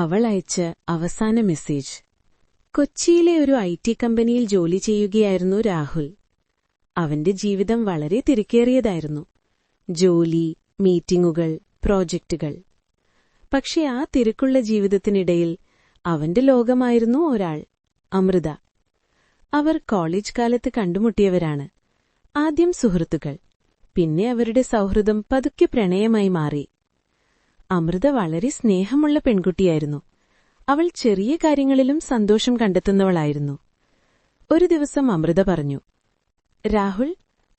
അവൾ അയച്ച അവസാന മെസ്സേജ്. കൊച്ചിയിലെ ഒരു IT കമ്പനിയിൽ ജോലി ചെയ്യുകയായിരുന്നു രാഹുൽ. അവന്റെ ജീവിതം വളരെ തിരക്കേറിയതായിരുന്നു. ജോലി, മീറ്റിംഗുകൾ, പ്രോജക്റ്റുകൾ. പക്ഷെ ആ തിരക്കുള്ള ജീവിതത്തിനിടയിൽ അവന്റെ ലോകമായിരുന്നു ഒരാൾ, അമൃത. അവർ കോളേജ് കാലത്ത് കണ്ടുമുട്ടിയവരാണ്. ആദ്യം സുഹൃത്തുക്കൾ, പിന്നെ അവരുടെ സൗഹൃദം പതുക്കെ പ്രണയമായി മാറി. അമൃത വളരെ സ്നേഹമുള്ള പെൺകുട്ടിയായിരുന്നു. അവൾ ചെറിയ കാര്യങ്ങളിലും സന്തോഷം കണ്ടെത്തുന്നവളായിരുന്നു. ഒരു ദിവസം അമൃത പറഞ്ഞു, രാഹുൽ,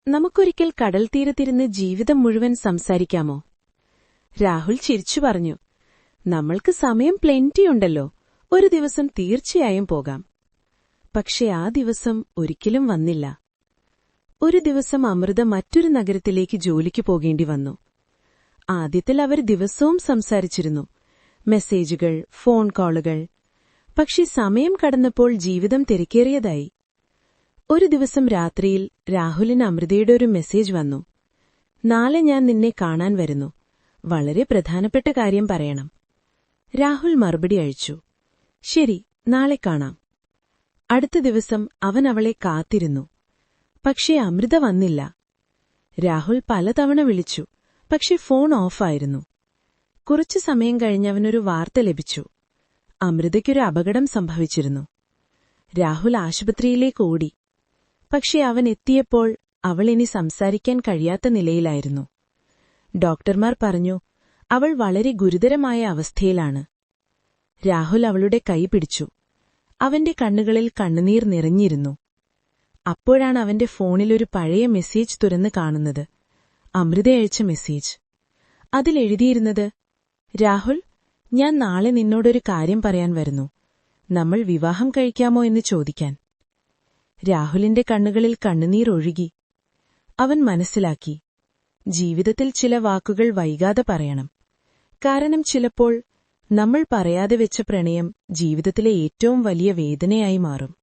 നമുക്കൊരിക്കൽ കടൽ തീരത്തിരുന്ന് ജീവിതം മുഴുവൻ സംസാരിക്കാമോ? രാഹുൽ ചിരിച്ചു പറഞ്ഞു, നമ്മൾക്ക് സമയം പ്ലെന്റിയുണ്ടല്ലോ, ഒരു ദിവസം തീർച്ചയായും പോകാം. പക്ഷെ ആ ദിവസം ഒരിക്കലും വന്നില്ല. ഒരു ദിവസം അമൃത മറ്റൊരു നഗരത്തിലേക്ക് ജോലിക്ക് പോകേണ്ടി വന്നു. ആദ്യത്തിൽ അവർ ദിവസവും സംസാരിച്ചിരുന്നു, മെസ്സേജുകൾ, ഫോൺ കോളുകൾ. പക്ഷെ സമയം കടന്നപ്പോൾ ജീവിതം തിരക്കേറിയതായി. ഒരു ദിവസം രാത്രിയിൽ രാഹുലിന് അമൃതയുടെ ഒരു മെസ്സേജ് വന്നു. നാളെ ഞാൻ നിന്നെ കാണാൻ വരുന്നു, വളരെ പ്രധാനപ്പെട്ട കാര്യം പറയണം. രാഹുൽ മറുപടി അയച്ചു, ശരി, നാളെ കാണാം. അടുത്ത ദിവസം അവൻ അവളെ കാത്തിരുന്നു. പക്ഷേ അമൃത വന്നില്ല. രാഹുൽ പലതവണ വിളിച്ചു, പക്ഷെ ഫോൺ ഓഫായിരുന്നു. കുറച്ചു സമയം കഴിഞ്ഞവനൊരു വാർത്ത ലഭിച്ചു. അമൃതയ്ക്കൊരു അപകടം സംഭവിച്ചിരുന്നു. രാഹുൽ ആശുപത്രിയിലേക്ക് ഓടി. പക്ഷെ അവൻ എത്തിയപ്പോൾ അവൾ ഇനി സംസാരിക്കാൻ കഴിയാത്ത നിലയിലായിരുന്നു. ഡോക്ടർമാർ പറഞ്ഞു, അവൾ വളരെ ഗുരുതരമായ അവസ്ഥയിലാണ്. രാഹുൽ അവളുടെ കൈ പിടിച്ചു. അവന്റെ കണ്ണുകളിൽ കണ്ണുനീർ നിറഞ്ഞിരുന്നു. അപ്പോഴാണ് അവന്റെ ഫോണിലൊരു പഴയ മെസ്സേജ് തുറന്ന് കാണുന്നത്. അമൃത അയച്ച മെസ്സേജ്. അതിലെഴുതിയിരുന്നത്, രാഹുൽ, ഞാൻ നാളെ നിന്നോടൊരു കാര്യം പറയാൻ വരുന്നു. നമ്മൾ വിവാഹം കഴിക്കാമോ എന്ന് ചോദിക്കാൻ. രാഹുലിന്റെ കണ്ണുകളിൽ കണ്ണുനീർ ഒഴുകി. അവൻ മനസ്സിലാക്കി, ജീവിതത്തിൽ ചില വാക്കുകൾ വൈകാതെ പറയണം. കാരണം ചിലപ്പോൾ നമ്മൾ പറയാതെ വെച്ച പ്രണയം ജീവിതത്തിലെ ഏറ്റവും വലിയ വേദനയായി മാറും.